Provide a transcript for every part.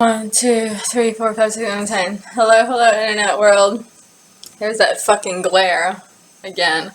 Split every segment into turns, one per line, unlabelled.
1, 2, 3, 4, 5, 6, 7, 10. Hello, hello, internet world. There's that fucking glare again.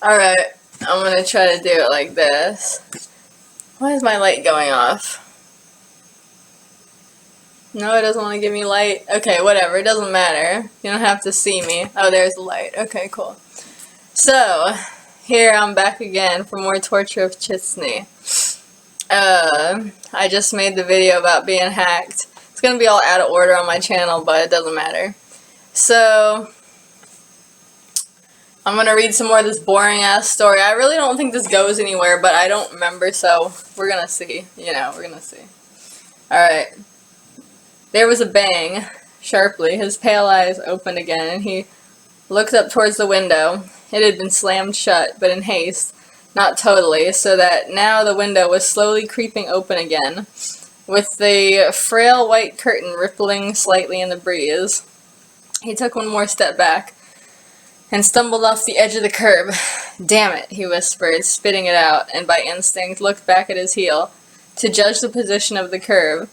Alright, I'm gonna try to do it like this. Why is my light going off? No, it doesn't want to give me light. Okay, whatever, it doesn't matter. You don't have to see me. Oh, there's the light. Okay, cool. So, here I'm back again for more Torture of Chitzney. I just made the video about being hacked. It's gonna be all out of order on my channel, but it doesn't matter. So, I'm gonna read some more of this boring ass story. I really don't think this goes anywhere, but I don't remember, so we're gonna see. You know, we're gonna see. Alright. There was a bang, sharply. His pale eyes opened again, and he looked up towards the window. It had been slammed shut, but in haste. Not totally, so that now the window was slowly creeping open again, with the frail white curtain rippling slightly in the breeze. He took one more step back, and stumbled off the edge of the curb. "Damn it," he whispered, spitting it out, and by instinct looked back at his heel, to judge the position of the curb.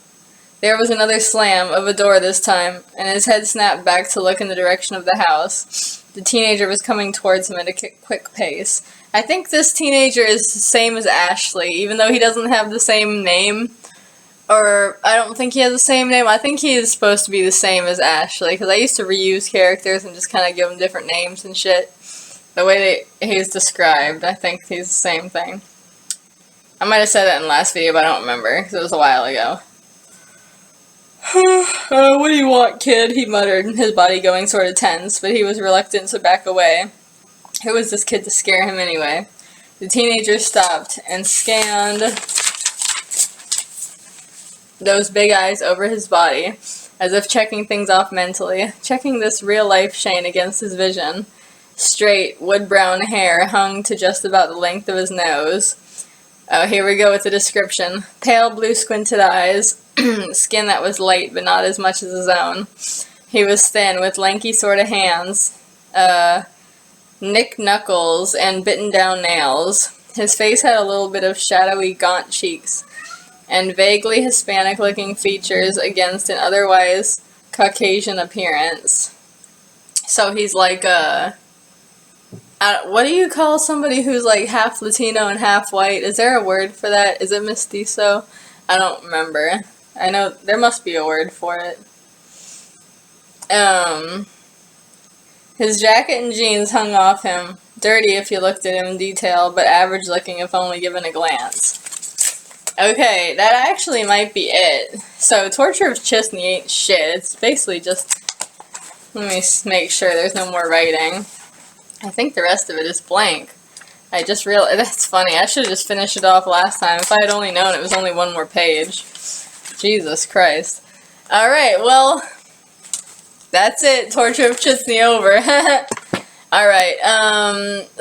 There was another slam of a door this time, and his head snapped back to look in the direction of the house. The teenager was coming towards him at a quick pace. I think this teenager is the same as Ashley, even though he doesn't have the same name. Or, I don't think he has the same name. I think he is supposed to be the same as Ashley, because I used to reuse characters and just kind of give them different names and shit. The way that he's described, I think he's the same thing. I might have said that in the last video, but I don't remember, because it was a while ago. What do you want, kid? He muttered, his body going sort of tense, but he was reluctant to back away. Who was this kid to scare him anyway? The teenager stopped and scanned those big eyes over his body, as if checking things off mentally, checking this real-life Shane against his vision. Straight, wood-brown hair hung to just about the length of his nose. Oh, here we go with the description. Pale blue squinted eyes, skin that was light but not as much as his own. He was thin, with lanky sort of hands, nick knuckles, and bitten down nails. His face had a little bit of shadowy, gaunt cheeks, and vaguely Hispanic-looking features against an otherwise Caucasian appearance. So he's like what do you call somebody who's like half Latino and half white? Is there a word for that? Is it mestizo? I don't remember. I know there must be a word for it. His jacket and jeans hung off him, dirty if you looked at him in detail, but average looking if only given a glance. Okay, that actually might be it. So, Torture of Chitzney ain't shit. It's basically just... Let me make sure there's no more writing. I think the rest of it is blank. I just realized... That's funny. I should have just finished it off last time. If I had only known it was only one more page. Jesus Christ. Alright, well... That's it. Torture of Chitzney over. Alright,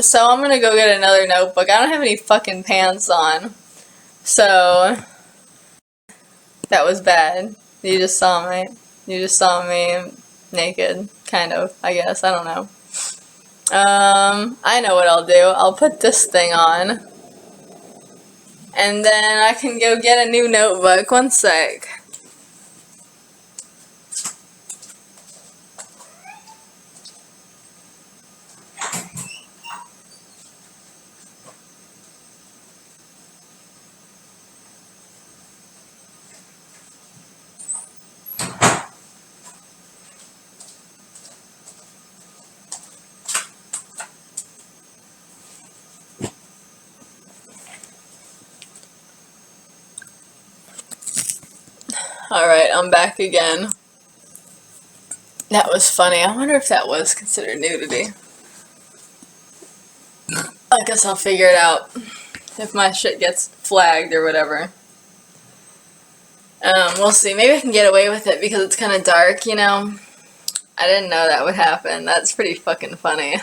so I'm gonna go get another notebook. I don't have any fucking pants on. So, that was bad. You just saw me. You just saw me naked, kind of, I guess. I don't know. I know what I'll do. I'll put this thing on. And then I can go get a new notebook. One sec. Alright, I'm back again. That was funny. I wonder if that was considered nudity. I guess I'll figure it out. If my shit gets flagged or whatever. We'll see. Maybe I can get away with it because it's kind of dark, you know? I didn't know that would happen. That's pretty fucking funny.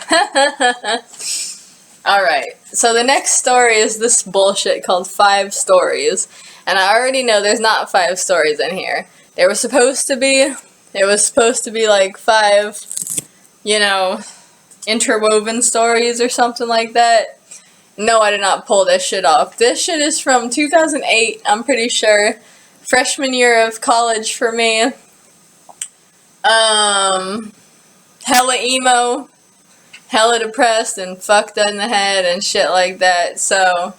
Alright, so the next story is this bullshit called 5 Stories. And I already know there's not 5 stories in here. There was supposed to be. It was supposed to be like 5, you know, interwoven stories or something like that. No, I did not pull this shit off. This shit is from 2008, I'm pretty sure, Freshman year of college for me. Hella emo, hella depressed, and fucked in the head and shit like that. So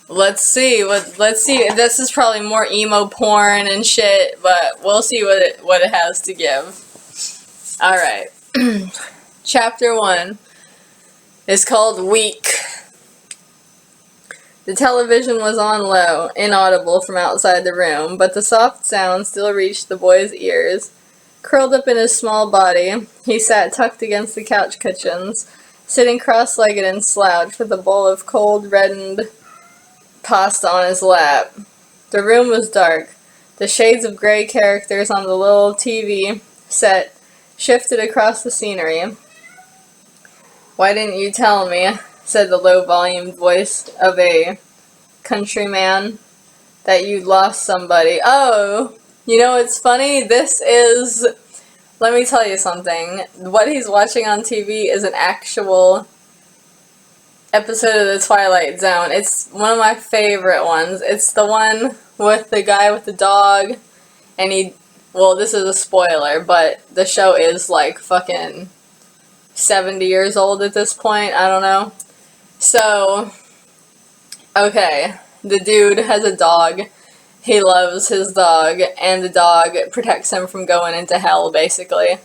let's see. This is probably more emo porn and shit, but we'll see what it has to give. All right. Chapter 1 is called Weak. The television was on low, inaudible from outside the room, but the soft sound still reached the boy's ears. Curled up in his small body, he sat tucked against the couch cushions, sitting cross-legged and slouched with a bowl of cold, reddened pasta on his lap. The room was dark. The shades of gray characters on the little TV set shifted across the scenery. "Why didn't you tell me," said the low-volumed voice of a countryman, "that you'd lost somebody?" Oh, you know what's funny? Let me tell you something. What he's watching on TV is an actual episode of The Twilight Zone. It's one of my favorite ones. It's the one with the guy with the dog, and this is a spoiler, but the show is like fucking 70 years old at this point. I don't know. So, okay, the dude has a dog. He loves his dog, and the dog protects him from going into hell, basically.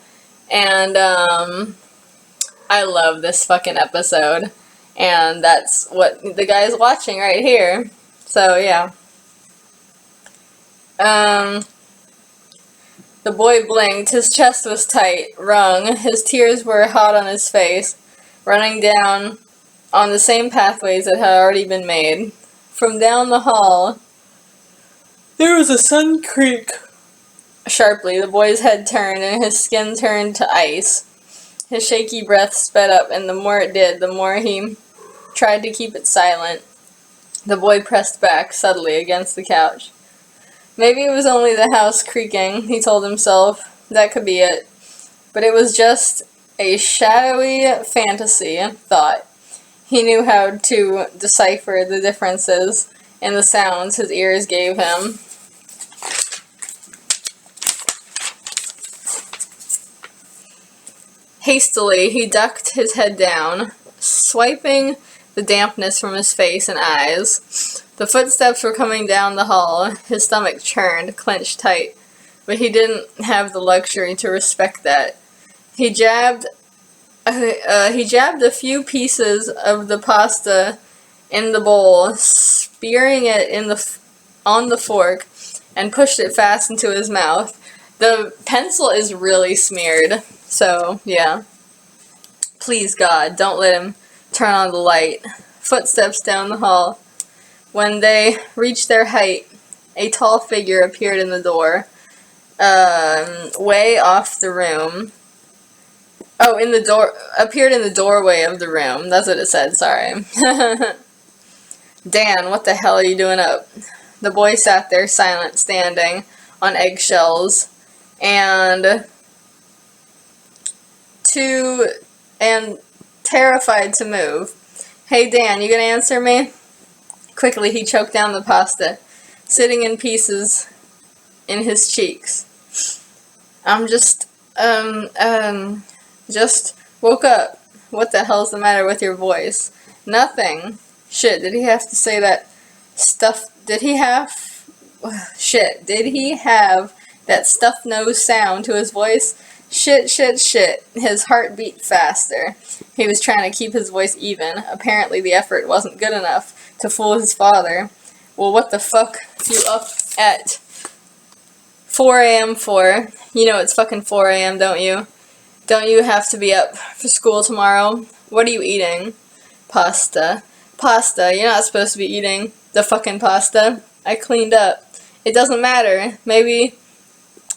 And, I love this fucking episode. And that's what the guy's watching right here. So, yeah. The boy blinked. His chest was tight, wrung. His tears were hot on his face, running down on the same pathways that had already been made. From down the hall, there was a sun creak. Sharply, the boy's head turned, and his skin turned to ice. His shaky breath sped up, and the more it did, the more he tried to keep it silent. The boy pressed back, subtly, against the couch. Maybe it was only the house creaking, he told himself. That could be it. But it was just a shadowy fantasy thought. He knew how to decipher the differences in the sounds his ears gave him. Hastily, he ducked his head down, swiping the dampness from his face and eyes. The footsteps were coming down the hall. His stomach churned, clenched tight, but he didn't have the luxury to respect that. He jabbed a few pieces of the pasta in the bowl, spearing it on the fork, and pushed it fast into his mouth. The pencil is really smeared, so yeah. Please, God, don't let him turn on the light. Footsteps down the hall. When they reached their height, a tall figure appeared in the door, way off the room. Oh, appeared in the doorway of the room. That's what it said, sorry. Dan, what the hell are you doing up? The boy sat there, silent, standing on eggshells, and terrified to move. Hey, Dan, you gonna answer me? Quickly, he choked down the pasta, sitting in pieces in his cheeks. I'm just woke up. What the hell's the matter with your voice? Nothing. Shit, did he have to say that stuff? Did he have that stuffed nose sound to his voice? Shit. His heart beat faster. He was trying to keep his voice even. Apparently the effort wasn't good enough to fool his father. Well, what the fuck you up at 4 a.m. for? You know it's fucking 4 a.m., don't you? Don't you have to be up for school tomorrow? What are you eating? Pasta. Pasta, you're not supposed to be eating the fucking pasta. I cleaned up. It doesn't matter. Maybe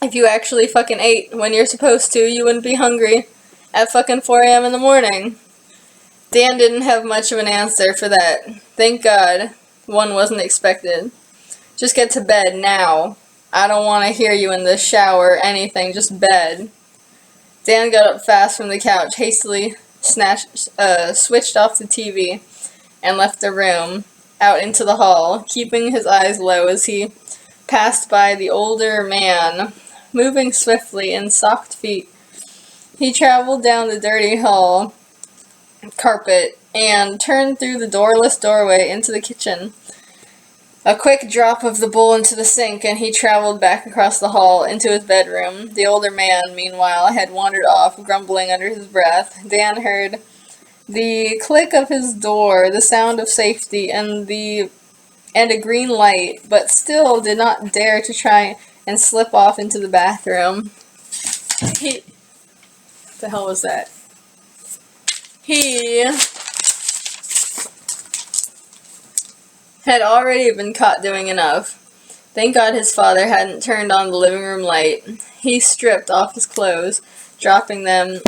if you actually fucking ate when you're supposed to, you wouldn't be hungry at fucking 4 a.m. in the morning. Dan didn't have much of an answer for that. Thank God one wasn't expected. Just get to bed now. I don't want to hear you in the shower or anything, just bed. Dan got up fast from the couch, hastily switched off the TV, and left the room, out into the hall, keeping his eyes low as he passed by the older man, moving swiftly in soft feet. He traveled down the dirty hall carpet and turned through the doorless doorway into the kitchen. A quick drop of the bowl into the sink, and he traveled back across the hall into his bedroom. The older man, meanwhile, had wandered off, grumbling under his breath. Dan heard the click of his door, the sound of safety, and a green light, but still did not dare to try and slip off into the bathroom. What the hell was that? He had already been caught doing enough. Thank God his father hadn't turned on the living room light. He stripped off his clothes, dropping them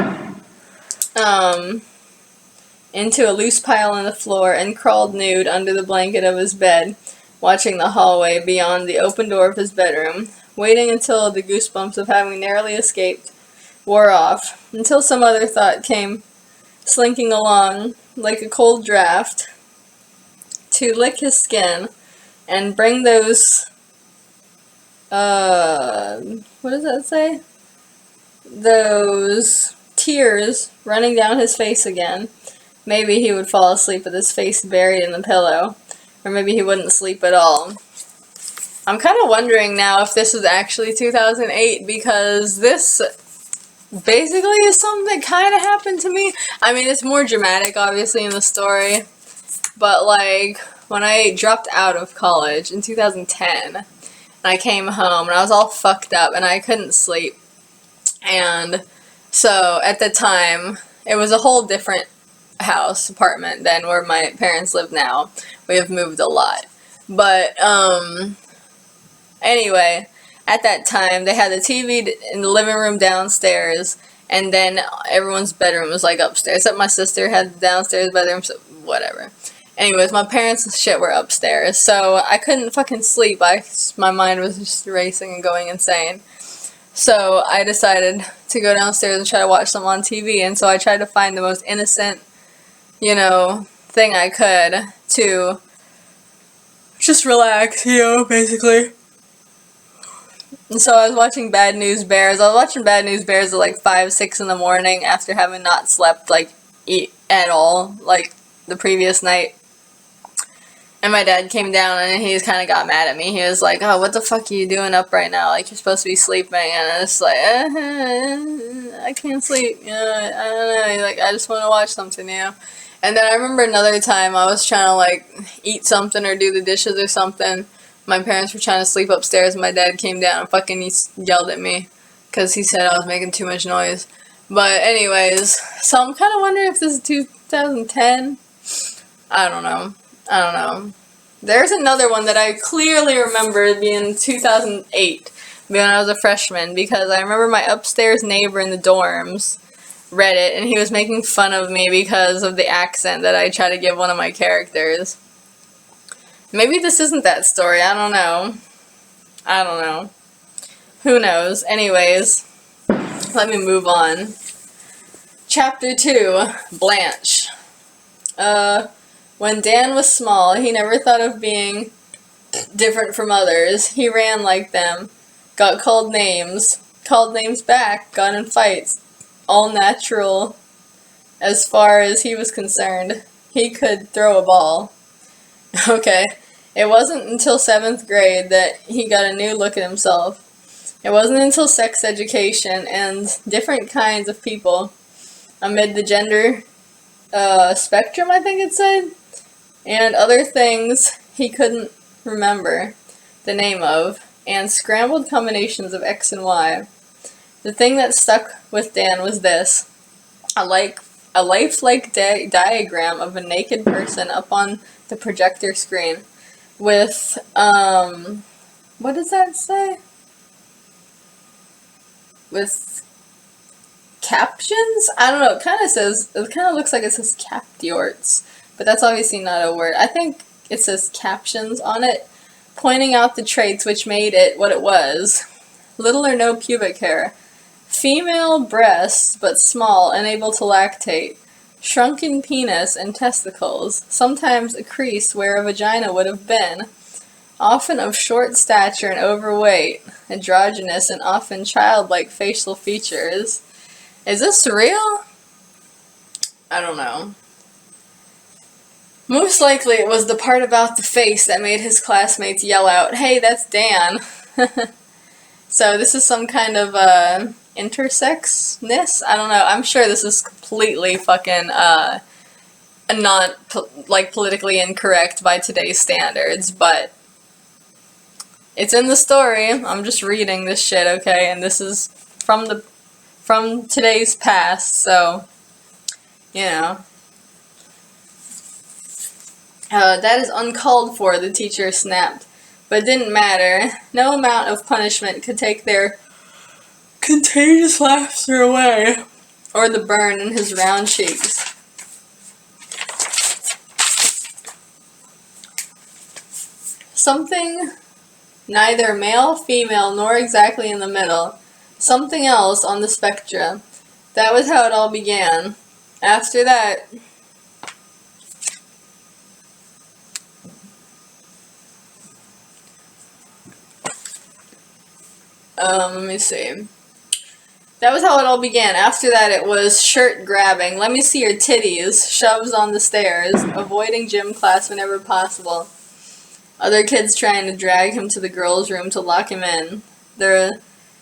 into a loose pile on the floor, and crawled nude under the blanket of his bed, watching the hallway beyond the open door of his bedroom, waiting until the goosebumps of having narrowly escaped wore off, until some other thought came slinking along like a cold draft to lick his skin and bring those, what does that say? Those tears running down his face again. Maybe he would fall asleep with his face buried in the pillow, or maybe he wouldn't sleep at all. I'm kind of wondering now if this was actually 2008, because this basically is something that kind of happened to me. I mean, it's more dramatic, obviously, in the story, but, like, when I dropped out of college in 2010, and I came home, and I was all fucked up, and I couldn't sleep, and so, at the time, it was a whole different apartment than where my parents live now. We have moved a lot, but, anyway, at that time, they had the TV in the living room downstairs, and then everyone's bedroom was, like, upstairs, except my sister had the downstairs bedroom, so whatever. Anyways, my parents' shit were upstairs, so I couldn't fucking sleep. My mind was just racing and going insane. So I decided to go downstairs and try to watch something on TV, and so I tried to find the most innocent, thing I could to just relax, basically. And so I was watching Bad News Bears. I was watching Bad News Bears at like 5, 6 in the morning after having not slept, like, at all, like, the previous night. And my dad came down and he kind of got mad at me. He was like, oh, what the fuck are you doing up right now? Like, you're supposed to be sleeping. And I was like, I can't sleep. I don't know. He's like, I just want to watch something, And then I remember another time I was trying to, like, eat something or do the dishes or something. My parents were trying to sleep upstairs, and my dad came down and fucking yelled at me because he said I was making too much noise. But anyways, so I'm kind of wondering if this is 2010. I don't know. There's another one that I clearly remember being 2008, when I was a freshman, because I remember my upstairs neighbor in the dorms read it, and he was making fun of me because of the accent that I try to give one of my characters. Maybe this isn't that story. I don't know. Who knows? Anyways, let me move on. Chapter 2, Blanche. When Dan was small, he never thought of being different from others. He ran like them, got called names back, got in fights. All natural as far as he was concerned. He could throw a ball. Okay. It wasn't until 7th grade that he got a new look at himself. It wasn't until sex education and different kinds of people amid the gender spectrum, I think it said, and other things he couldn't remember the name of, and scrambled combinations of X and Y. The thing that stuck with Dan was this: a lifelike diagram of a naked person up on the projector screen with, what does that say? With captions? I don't know, it kind of looks like it says captiorts, but that's obviously not a word. I think it says captions on it, pointing out the traits which made it what it was. Little or no pubic hair. Female breasts, but small, unable to lactate. Shrunken penis and testicles. Sometimes a crease where a vagina would have been. often of short stature and overweight, androgynous, and often childlike facial features. Is this real? I don't know. Most likely it was the part about the face that made his classmates yell out, "Hey, that's Dan." So this is some kind of intersexness? I don't know. I'm sure this is completely fucking not like politically incorrect by today's standards, but it's in the story. I'm just reading this shit, okay? And this is from today's past, so you know. That is uncalled for, the teacher snapped. But it didn't matter. No amount of punishment could take their contagious laughter away, or the burn in his round cheeks. Something neither male, female, nor exactly in the middle. Something else on the spectrum. That was how it all began. After that, let me see. That was how it all began. After that, it was shirt grabbing. Let me see your titties. Shoves on the stairs. Avoiding gym class whenever possible. Other kids trying to drag him to the girls' room to lock him in. The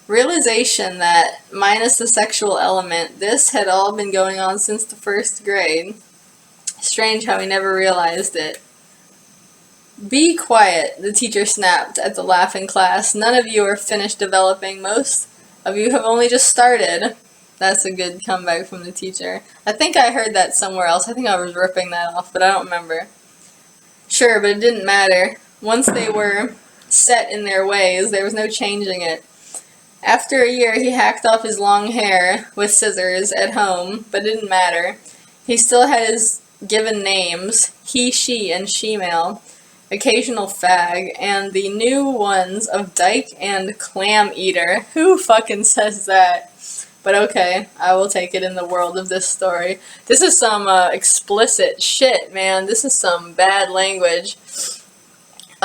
realization that, minus the sexual element, this had all been going on since the first grade. Strange how he never realized it. Be quiet, the teacher snapped at the laughing class. None of you are finished developing. Most of you have only just started. That's a good comeback from the teacher. I think I heard that somewhere else. I think I was ripping that off, but I don't remember. Sure, but it didn't matter. Once they were set in their ways, there was no changing it. After a year, he hacked off his long hair with scissors at home, but it didn't matter. He still had his given names, he, she, and she-male, occasional fag, and the new ones of dyke and clam eater. Who fucking says that? But okay, I will take it in the world of this story. This is some explicit shit, man. This is some bad language.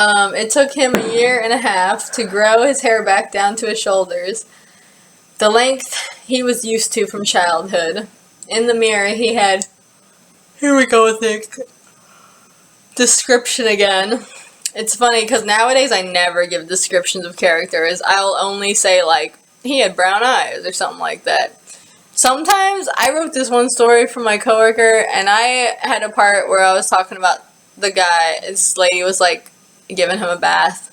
It took him a year and a half to grow his hair back down to his shoulders, the length he was used to from childhood. In the mirror, he had, here we go with the description again. It's funny, because nowadays I never give descriptions of characters. I'll only say, like, he had brown eyes, or something like that. Sometimes, I wrote this one story for my coworker, and I had a part where I was talking about the guy, this lady was, like, giving him a bath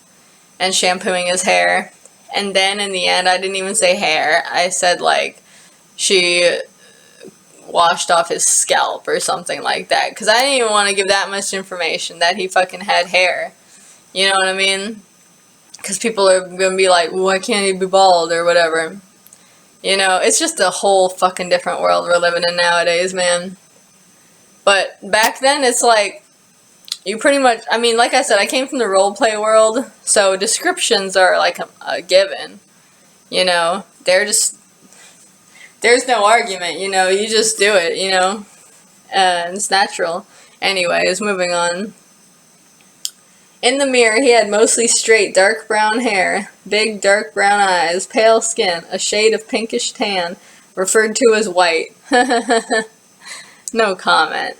and shampooing his hair. And then in the end, I didn't even say hair. I said, like, she washed off his scalp or something like that. Because I didn't even want to give that much information that he fucking had hair. You know what I mean? Because people are going to be like, why can't he be bald or whatever. You know, it's just a whole fucking different world we're living in nowadays, man. But back then, it's like, you pretty much, I mean, like I said, I came from the roleplay world, so descriptions are like a given, you know, there's no argument, you know, you just do it, you know, and it's natural. Anyways, moving on. In the mirror, he had mostly straight, dark brown hair, big, dark brown eyes, pale skin, a shade of pinkish tan, referred to as white. No comment.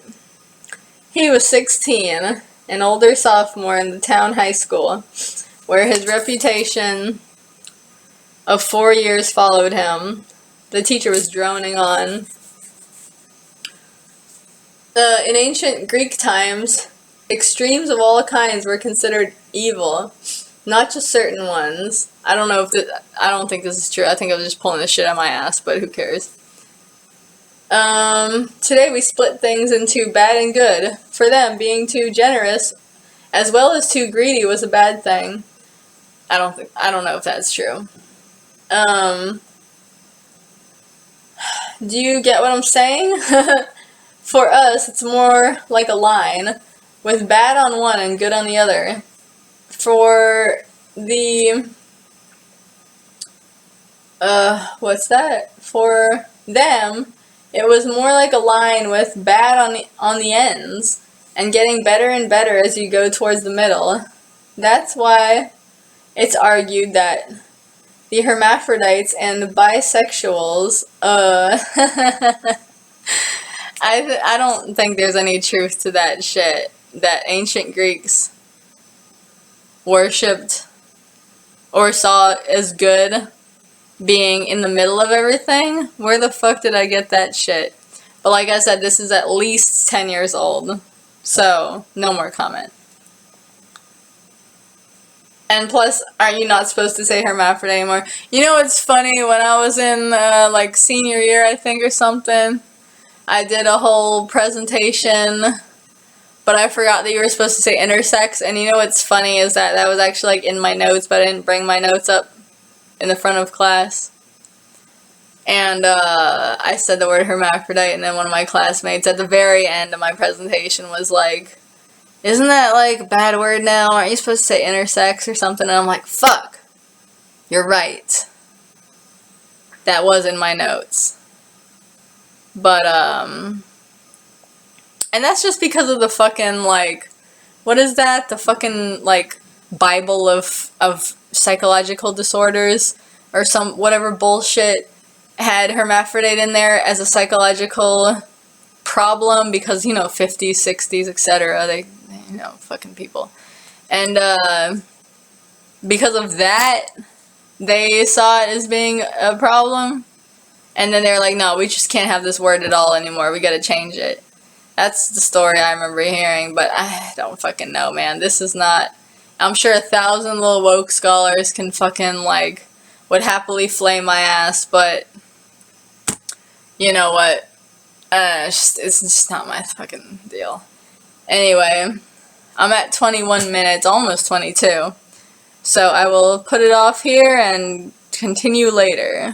He was 16, an older sophomore in the town high school, where his reputation of 4 years followed him. The teacher was droning on. In ancient Greek times, extremes of all kinds were considered evil, not just certain ones. I don't think this is true. I think I was just pulling this shit out of my ass, but who cares? Today we split things into bad and good. For them, being too generous as well as too greedy was a bad thing. I don't know if that's true. Do you get what I'm saying? For us, it's more like a line, with bad on one and good on the other. For the, what's that? For them, it was more like a line with bad on the ends, and getting better and better as you go towards the middle. That's why it's argued that the hermaphrodites and the bisexuals, I don't think there's any truth to that shit that ancient Greeks worshipped or saw as good being in the middle of everything. Where the fuck did I get that shit? But like I said, this is at least 10 years old. So, no more comment. And plus, aren't you not supposed to say hermaphrodite anymore? You know what's funny? When I was in, like, senior year, I think, or something, I did a whole presentation, but I forgot that you were supposed to say intersex. And you know what's funny is that that was actually, like, in my notes, but I didn't bring my notes up in the front of class. And I said the word hermaphrodite, and then one of my classmates at the very end of my presentation was like, isn't that like a bad word now? Aren't you supposed to say intersex or something? And I'm like, fuck, you're right. That was in my notes. But, and that's just because of the fucking, like, what is that? The fucking, like, Bible of psychological disorders or some whatever bullshit had hermaphrodite in there as a psychological problem because, you know, 50s, 60s, etc. They, you know, fucking people. And because of that, they saw it as being a problem. And then they're like, no, we just can't have this word at all anymore. We gotta change it. That's the story I remember hearing, but I don't fucking know, man. This is not... I'm sure 1,000 little woke scholars can fucking, like, would happily flame my ass, but... You know what? It's just not my fucking deal. Anyway, I'm at 21 minutes, almost 22. So I will put it off here and continue later.